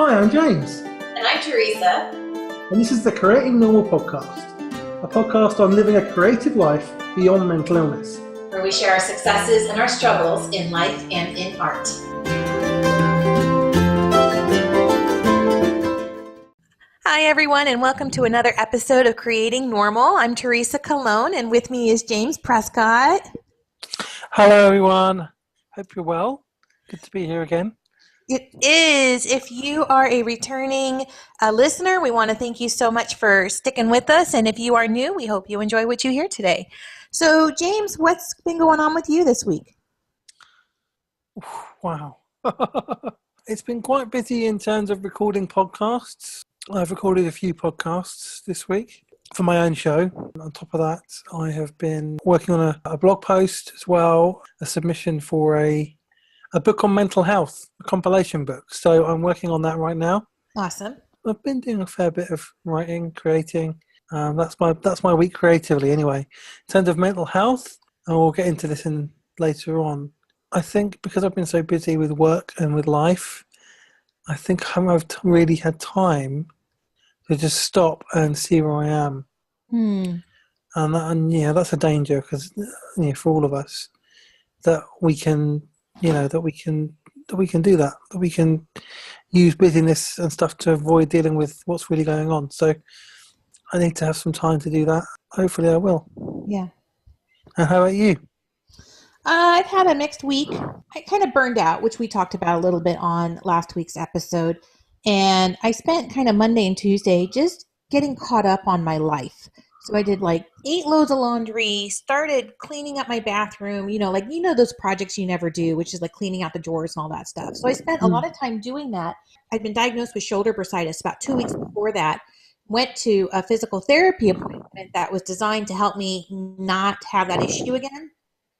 Hi, I'm James. And I'm Teresa. And this is the Creating Normal podcast, a podcast on living a creative life beyond mental illness, where we share our successes and our struggles in life and in art. Hi, everyone, and welcome to another episode of Creating Normal. I'm Teresa Colon, and with me is James Prescott. Hello, everyone. Hope you're well. Good to be here again. It is. If you are a returning listener, we want to thank you so much for sticking with us. And if you are new, we hope you enjoy what you hear today. So, James, what's been going on with you this week? Wow. It's been quite busy in terms of recording podcasts. I've recorded a few podcasts this week for my own show. On top of that, I have been working on a blog post as well, a submission for a book on mental health, a compilation book. So I'm working on that right now. Awesome. I've been doing a fair bit of writing, creating. That's my week creatively anyway. In terms of mental health, and we'll get into this later on, I think because I've been so busy with work and with life, I think I've really had time to just stop and see where I am. And that's a danger because for all of us that we can do that we can use busyness and stuff to avoid dealing with what's really going on. So I need to have some time to do that. Hopefully I will. Yeah. And how about you? I've had a mixed week. I kind of burned out, which we talked about a little bit on last week's episode. And I spent kind of Monday and Tuesday just getting caught up on my life. So I did 8 loads of laundry, started cleaning up my bathroom, those projects you never do, which is like cleaning out the drawers and all that stuff. So I spent a lot of time doing that. I'd been diagnosed with shoulder bursitis about 2 weeks before that. Went to a physical therapy appointment that was designed to help me not have that issue again.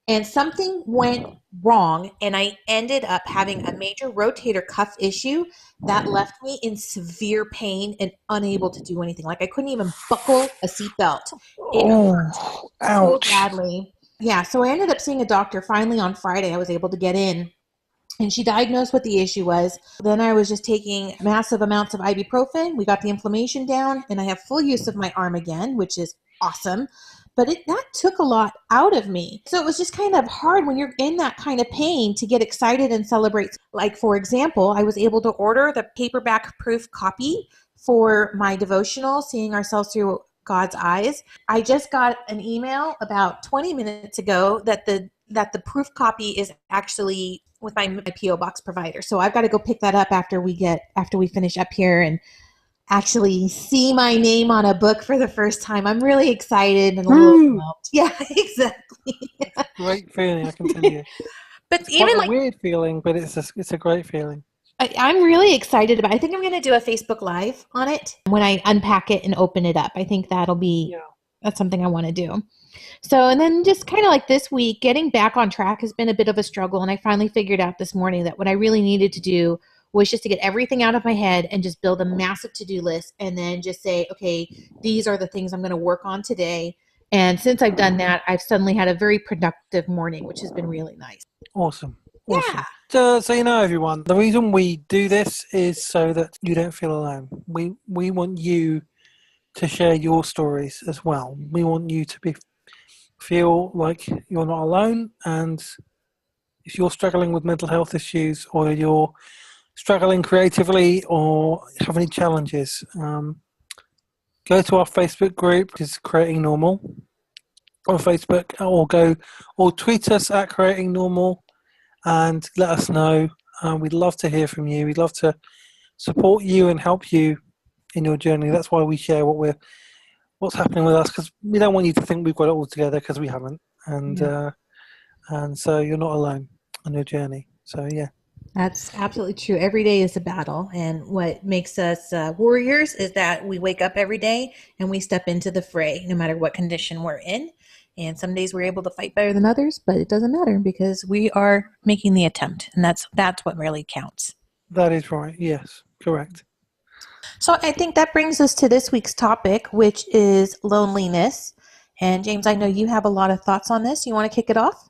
And something went wrong, and I ended up having a major rotator cuff issue that left me in severe pain and unable to do anything. I couldn't even buckle a seatbelt. It hurt so badly. Yeah, so I ended up seeing a doctor finally on Friday. I was able to get in, and she diagnosed what the issue was. Then I was just taking massive amounts of ibuprofen. We got the inflammation down, and I have full use of my arm again, which is awesome. But that took a lot out of me. So it was just kind of hard when you're in that kind of pain to get excited and celebrate. For example, I was able to order the paperback proof copy for my devotional, Seeing Ourselves Through God's Eyes. I just got an email about 20 minutes ago that the proof copy is actually with my P.O. Box provider. So I've got to go pick that up after we finish up here and actually see my name on a book for the first time. I'm really excited and a little overwhelmed. Yeah, exactly. Great feeling, I can tell you. But it's even quite a weird feeling, but it's a great feeling. I'm really excited about it. I think I'm going to do a Facebook Live on it when I unpack it and open it up. I think that's something I want to do. So, and then just kind of this week, getting back on track has been a bit of a struggle. And I finally figured out this morning that what I really needed to do was just to get everything out of my head and just build a massive to-do list and then just say, okay, these are the things I'm going to work on today. And since I've done that, I've suddenly had a very productive morning, which has been really nice. Awesome. Yeah. So everyone, the reason we do this is so that you don't feel alone. We want you to share your stories as well. We want you to feel like you're not alone. And if you're struggling with mental health issues or you're struggling creatively or have any challenges, go to our Facebook group, which is Creating Normal on Facebook, or tweet us at Creating Normal and let us know. We'd love to hear from you. We'd love to support you and help you in your journey. That's why we share what's happening with us, because we don't want you to think we've got it all together, because we haven't. And so you're not alone on your journey. So yeah. That's absolutely true. Every day is a battle. And what makes us warriors is that we wake up every day and we step into the fray, no matter what condition we're in. And some days we're able to fight better than others, but it doesn't matter because we are making the attempt. And that's what really counts. That is right. Yes, correct. So I think that brings us to this week's topic, which is loneliness. And James, I know you have a lot of thoughts on this. You want to kick it off?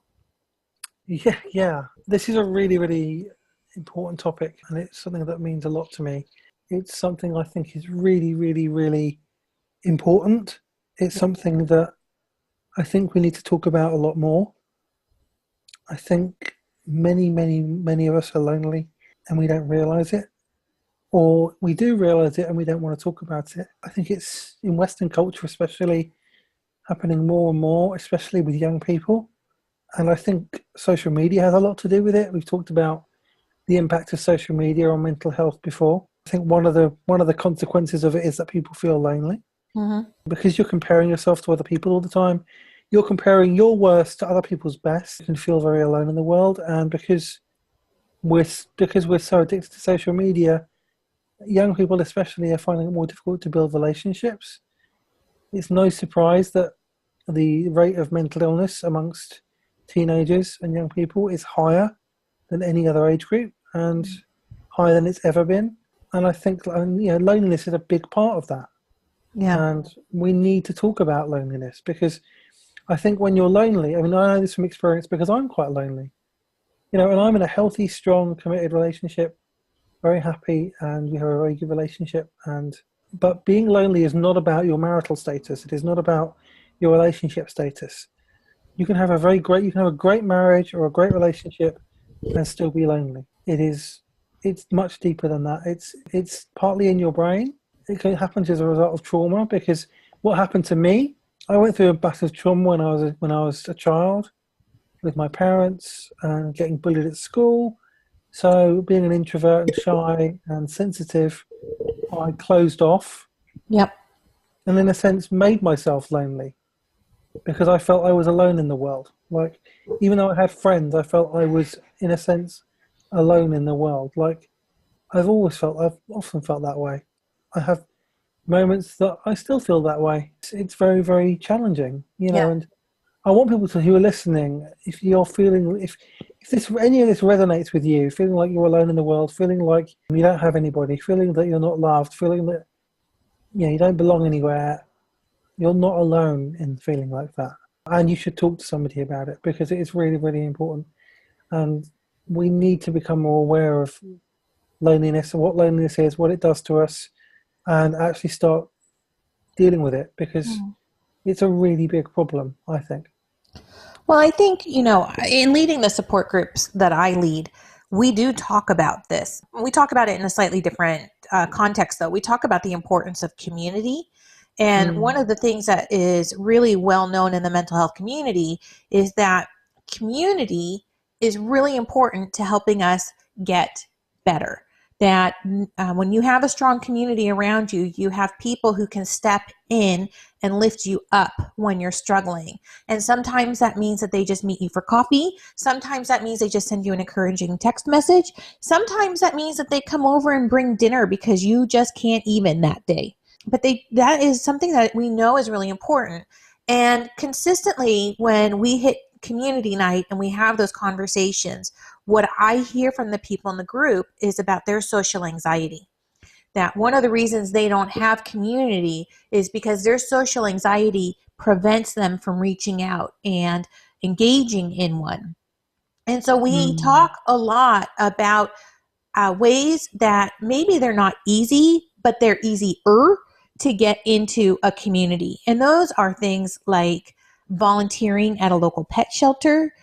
Yeah. This is a really, really important topic, and it's something that means a lot to me. It's something I think is really, really, really important. It's something that I think we need to talk about a lot more. I think many, many, many of us are lonely and we don't realize it, or we do realize it and we don't want to talk about it. I think it's in Western culture, especially, happening more and more, especially with young people. And I think social media has a lot to do with it. We've talked about the impact of social media on mental health before. I think one of the consequences of it is that people feel lonely because you're comparing yourself to other people all the time. You're comparing your worst to other people's best. You can feel very alone in the world, and because we're so addicted to social media, young people especially are finding it more difficult to build relationships. It's no surprise that the rate of mental illness amongst teenagers and young people is higher than any other age group and higher than it's ever been. And I think loneliness is a big part of that. Yeah. And we need to talk about loneliness, because I think when you're lonely, I mean, I know this from experience because I'm quite lonely, and I'm in a healthy, strong, committed relationship, very happy, and we have a very good relationship. But being lonely is not about your marital status. It is not about your relationship status. You can have a great marriage or a great relationship and still be lonely. It's much deeper than that. It's partly in your brain. It can happen as a result of trauma, because what happened to me, I went through a massive trauma when I was a child with my parents and getting bullied at school. So being an introvert and shy and sensitive, I closed off. Yep. And in a sense made myself lonely, because I felt I was alone in the world. Like, even though I had friends, I felt I was, in a sense, alone in the world. Like, I've often felt that way. I have moments that I still feel that way. It's very, very challenging, and I want people who are listening, if you're feeling, if any of this resonates with you, feeling like you're alone in the world, feeling like you don't have anybody, feeling that you're not loved, feeling that you don't belong anywhere, you're not alone in feeling like that. And you should talk to somebody about it, because it is really, really important. And we need to become more aware of loneliness and what loneliness is, what it does to us, and actually start dealing with it, because it's a really big problem, I think. Well, I think, in leading the support groups that I lead, we do talk about this. We talk about it in a slightly different context, though. We talk about the importance of community. And one of the things that is really well known in the mental health community is that community is really important to helping us get better. That when you have a strong community around you, you have people who can step in and lift you up when you're struggling. And sometimes that means that they just meet you for coffee. Sometimes that means they just send you an encouraging text message. Sometimes that means that they come over and bring dinner because you just can't even that day. But that is something that we know is really important. And consistently, when we hit community night and we have those conversations, what I hear from the people in the group is about their social anxiety. That one of the reasons they don't have community is because their social anxiety prevents them from reaching out and engaging in one. And so we talk a lot about ways that maybe they're not easy, but they're easier to get into a community. And those are things like volunteering at a local pet shelter,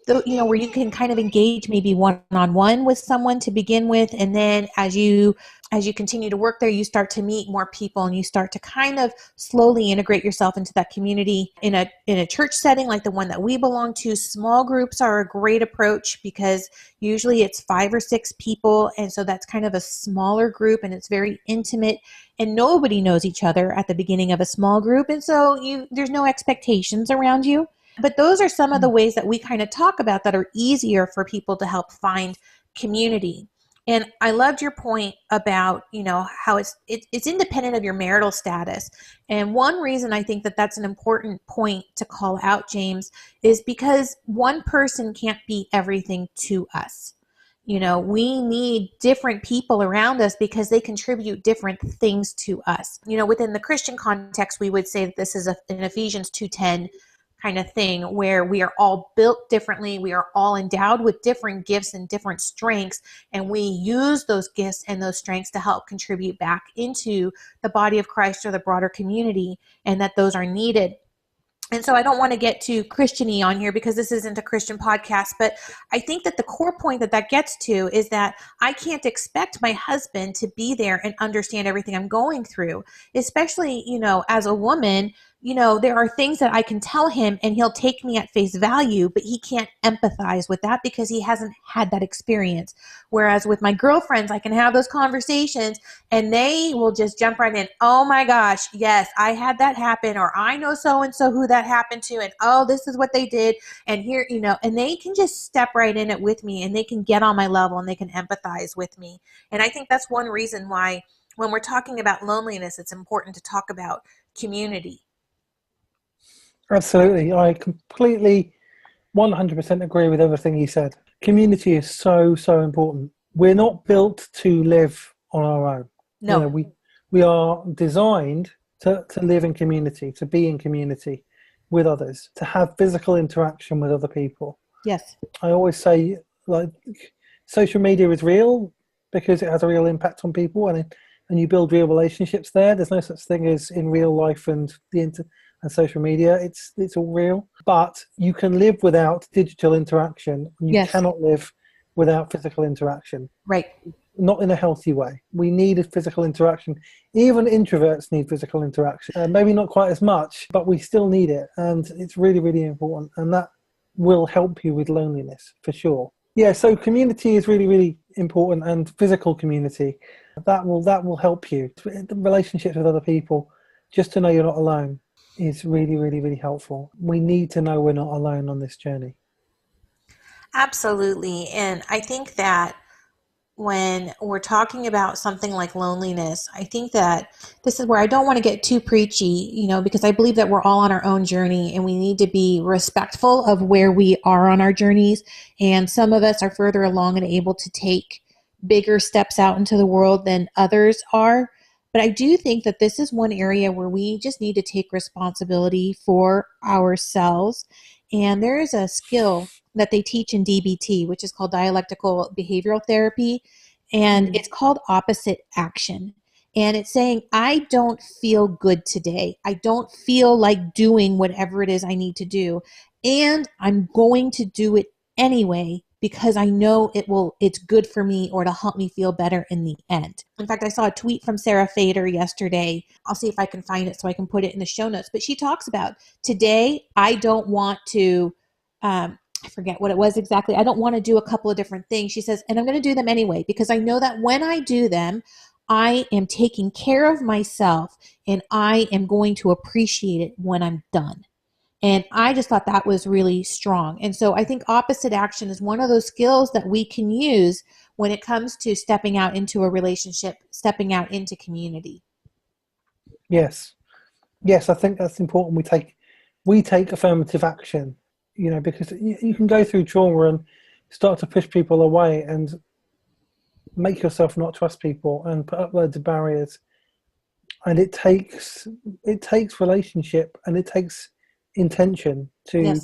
where you can kind of engage maybe one-on-one with someone to begin with. And then as you continue to work there, you start to meet more people and you start to kind of slowly integrate yourself into that community. In a church setting like the one that we belong to, small groups are a great approach, because usually it's 5 or 6 people. And so that's kind of a smaller group and it's very intimate, and nobody knows each other at the beginning of a small group. And so there's no expectations around you. But those are some of the ways that we kind of talk about that are easier for people to help find community. And I loved your point about, how it's independent of your marital status. And one reason I think that that's an important point to call out, James, is because one person can't be everything to us. We need different people around us because they contribute different things to us. Within the Christian context, we would say that this is in Ephesians 2:10 kind of thing where we are all built differently. We are all endowed with different gifts and different strengths, and we use those gifts and those strengths to help contribute back into the body of Christ or the broader community, and that those are needed. And so I don't want to get too Christian-y on here because this isn't a Christian podcast, but I think that the core point that gets to is that I can't expect my husband to be there and understand everything I'm going through, especially, as a woman. There are things that I can tell him and he'll take me at face value, but he can't empathize with that because he hasn't had that experience. Whereas with my girlfriends, I can have those conversations and they will just jump right in. Oh my gosh, yes, I had that happen, or I know so-and-so who that happened to, and oh, this is what they did. And here, and they can just step right in it with me, and they can get on my level and they can empathize with me. And I think that's one reason why when we're talking about loneliness, it's important to talk about community. Absolutely. I completely 100% agree with everything you said. Community is so, so important. We're not built to live on our own. No. We are designed to live in community, to be in community with others, to have physical interaction with other people. Yes. I always say, social media is real because it has a real impact on people, and you build real relationships there. There's no such thing as in real life and and social media. It's all real, but you can live without digital interaction. You cannot live without physical interaction. Right. Not in a healthy way. We need a physical interaction. Even introverts need physical interaction. Maybe not quite as much, but we still need it. And it's really, really important. And that will help you with loneliness for sure. Yeah, so community is really, really important, and physical community. That will help you. The relationships with other people, just to know you're not alone, is really, really, really helpful. We need to know we're not alone on this journey. Absolutely. And I think that when we're talking about something like loneliness, I think that this is where I don't want to get too preachy, because I believe that we're all on our own journey and we need to be respectful of where we are on our journeys. And some of us are further along and able to take bigger steps out into the world than others are. But I do think that this is one area where we just need to take responsibility for ourselves. And there is a skill that they teach in DBT, which is called dialectical behavioral therapy. And it's called opposite action. And it's saying, I don't feel good today. I don't feel like doing whatever it is I need to do. And I'm going to do it anyway, because I know it's good for me, or to help me feel better in the end. In fact, I saw a tweet from Sarah Fader yesterday. I'll see if I can find it so I can put it in the show notes. But she talks about, today, I don't want to, I forget what it was exactly. I don't want to do a couple of different things. She says, and I'm going to do them anyway, because I know that when I do them, I am taking care of myself, and I am going to appreciate it when I'm done. And I just thought that was really strong. And so I think opposite action is one of those skills that we can use when it comes to stepping out into a relationship, stepping out into community. Yes, I think that's important. We take affirmative action, because you can go through trauma and start to push people away and make yourself not trust people and put up loads of barriers. And it takes relationship, and it takes intention to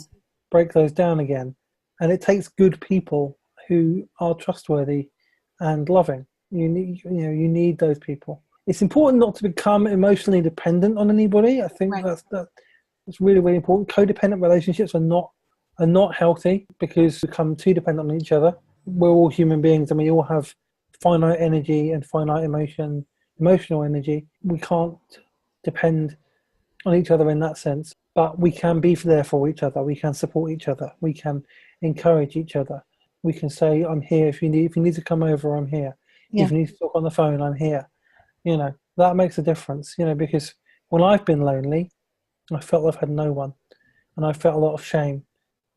break those down again, and it takes good people who are trustworthy and loving. You need those people. It's important not to become emotionally dependent on anybody. I think that's really, really important. Codependent relationships are not healthy, because we become too dependent on each other. We're all human beings, and we all have finite energy and finite emotional energy. We can't depend on each other in that sense. But we can be there for each other. We can support each other. We can encourage each other. We can say, I'm here. If you need to come over, I'm here. Yeah. If you need to talk on the phone, I'm here. That makes a difference, because when I've been lonely, I felt I've had no one. And I felt a lot of shame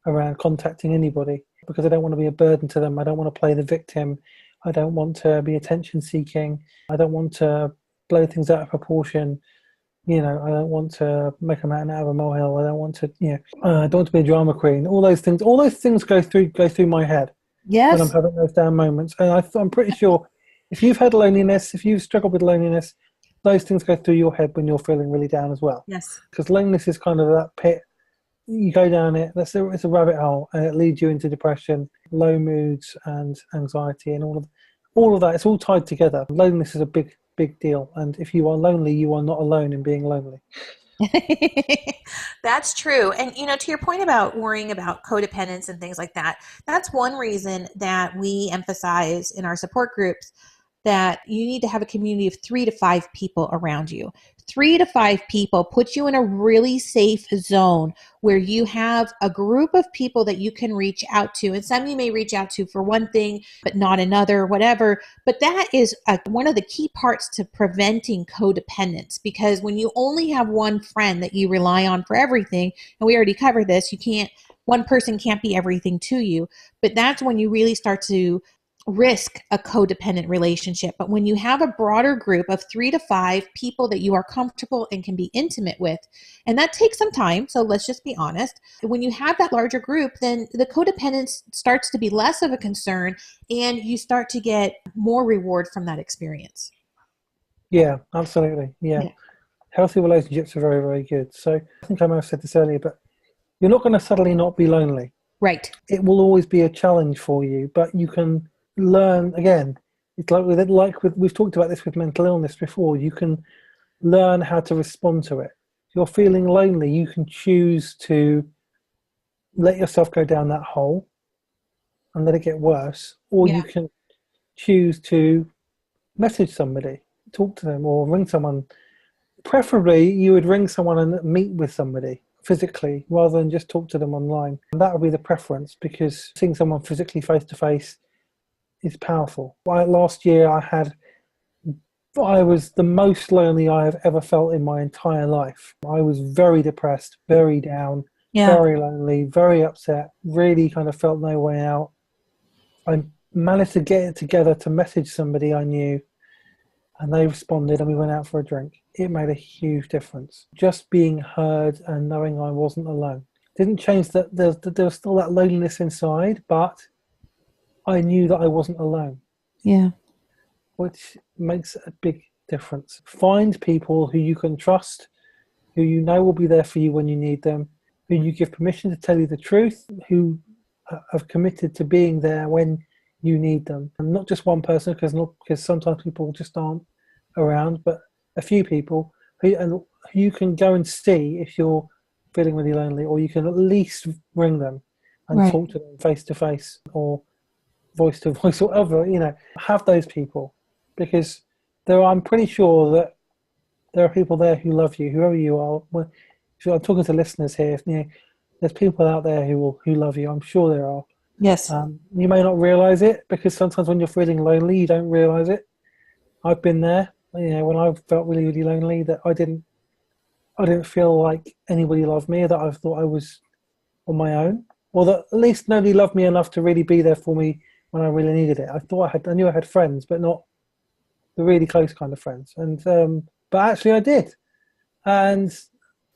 around contacting anybody, because I don't want to be a burden to them. I don't want to play the victim. I don't want to be attention seeking. I don't want to blow things out of proportion. I don't want to make a mountain out of a molehill. I don't want to, I don't want to be a drama queen. All those things go through my head. Yes. When I'm having those down moments. And I'm pretty sure if you've had loneliness, if you've struggled with loneliness, those things go through your head when you're feeling really down as well. Yes. Because loneliness is kind of that pit, you go down it. It's a rabbit hole, and it leads you into depression, low moods, and anxiety, and all of that. It's all tied together. Loneliness is a big deal, and if you are lonely, you are not alone in being lonely. That's true. And, to your point about worrying about codependence and things like that, that's one reason that we emphasize in our support groups that you need to have a community of 3 to 5 people around you. 3 to 5 people puts you in a really safe zone where you have a group of people that you can reach out to. And some you may reach out to for one thing, but not another, whatever. But that is one of the key parts to preventing codependence, because when you only have one friend that you rely on for everything, and we already covered this, one person can't be everything to you, but that's when you really start to risk a codependent relationship. But when you have a broader group of 3 to 5 people that you are comfortable and can be intimate with, and that takes some time, so let's just be honest, when you have that larger group, then the codependence starts to be less of a concern, and you start to get more reward from that experience. Yeah, absolutely. Yeah. Healthy relationships are very, very good. So I think I might have said this earlier, but you're not going to suddenly not be lonely. Right. It will always be a challenge for you, but you can learn. Again, it's we've talked about this with mental illness before. You can learn how to respond to it. If you're feeling lonely, you can choose to let yourself go down that hole and let it get worse, or you can choose to message somebody, talk to them, or ring someone. Preferably, you would ring someone and meet with somebody physically rather than just talk to them online. And that would be the preference, because seeing someone physically face to face is powerful. Last year I was the most lonely I have ever felt in my entire life. I was very depressed, very down, very lonely, very upset, really kind of felt no way out. I managed to get it together to message somebody I knew, and they responded, and we went out for a drink. It made a huge difference. Just being heard and knowing I wasn't alone. Didn't change that there was still that loneliness inside, but I knew that I wasn't alone. Yeah. Which makes a big difference. Find people who you can trust, who you know will be there for you when you need them, who you give permission to tell you the truth, who have committed to being there when you need them. And not just one person, because sometimes people just aren't around, but a few people who you can go and see if you're feeling really lonely, or you can at least ring them and talk to them face to face, or voice to voice, or whatever, have those people, because I'm pretty sure that there are people there who love you, whoever you are. If I'm talking to listeners here, there's people out there who love you. I'm sure there are. Yes. You may not realize it, because sometimes when you're feeling lonely, you don't realize it. I've been there, when I felt really, really lonely, that I didn't feel like anybody loved me, that I thought I was on my own, or that at least nobody loved me enough to really be there for me when I really needed it. I knew I had friends, but not the really close kind of friends. And but actually I did, and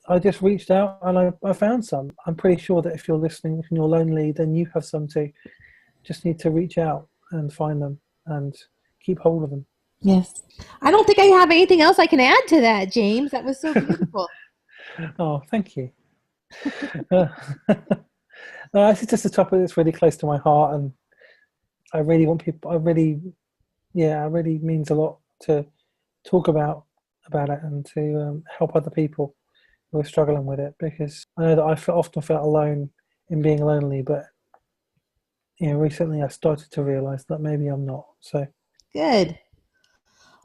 I just reached out and I found some. I'm pretty sure that if you're listening and you're lonely, then you have some too. Just need to reach out and find them and keep hold of them. Yes. I don't think I have anything else I can add to that, James. That was so beautiful. Oh, thank you. This is just a topic that's really close to my heart, and I really want people. It really means a lot to talk about it and to help other people who are struggling with it, because I know that I often felt alone in being lonely, but recently I started to realize that maybe I'm not. So good.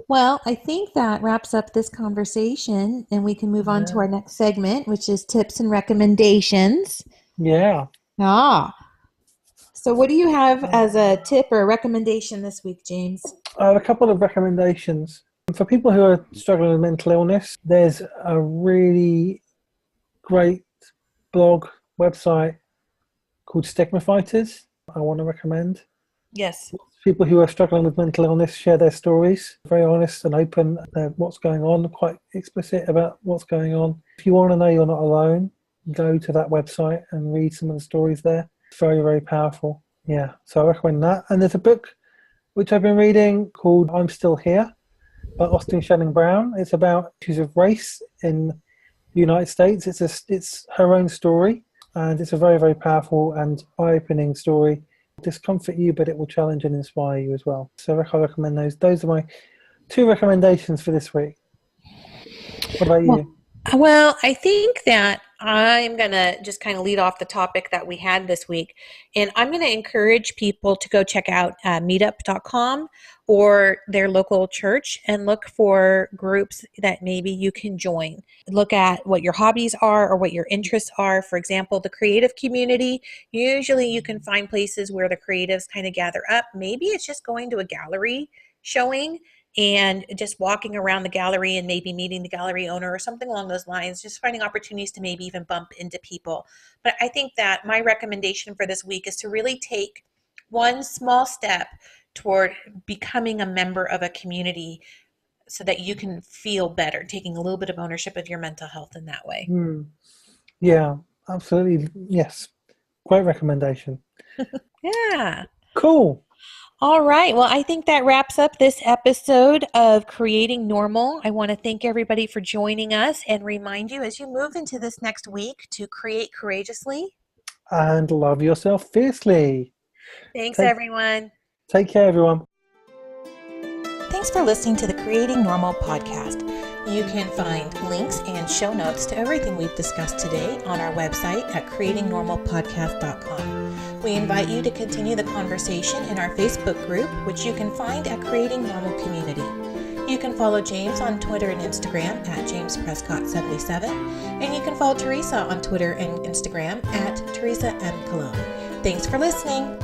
Well, I think that wraps up this conversation, and we can move on to our next segment, which is tips and recommendations. Yeah. So what do you have as a tip or a recommendation this week, James? I have a couple of recommendations. For people who are struggling with mental illness, there's a really great blog website called Stigma Fighters I want to recommend. Yes. People who are struggling with mental illness share their stories, very honest and open about what's going on, quite explicit about what's going on. If you want to know you're not alone, go to that website and read some of the stories there. It's very, very powerful. Yeah, so I recommend that. And there's a book which I've been reading called I'm Still Here by Austin Channing Brown. It's about issues of race in the United States. It's her own story. And it's a very, very powerful and eye-opening story. Discomfort you, but it will challenge and inspire you as well. So I recommend those. Those are my 2 recommendations for this week. What about you? Well, I think that I'm going to just kind of lead off the topic that we had this week. And I'm going to encourage people to go check out meetup.com or their local church and look for groups that maybe you can join. Look at what your hobbies are or what your interests are. For example, the creative community, usually you can find places where the creatives kind of gather up. Maybe it's just going to a gallery showing and just walking around the gallery and maybe meeting the gallery owner or something along those lines, just finding opportunities to maybe even bump into people. But I think that my recommendation for this week is to really take one small step toward becoming a member of a community so that you can feel better, taking a little bit of ownership of your mental health in that way. Yeah, absolutely. Yes. Great recommendation. Yeah. Cool. All right. Well, I think that wraps up this episode of Creating Normal. I want to thank everybody for joining us and remind you as you move into this next week to create courageously. And love yourself fiercely. Thanks, everyone. Take care, everyone. Thanks for listening to the Creating Normal podcast. You can find links and show notes to everything we've discussed today on our website at creatingnormalpodcast.com. We invite you to continue the conversation in our Facebook group, which you can find at Creating Normal Community. You can follow James on Twitter and Instagram at JamesPrescott77, and you can follow Teresa on Twitter and Instagram at Teresa M. Cologne. Thanks for listening.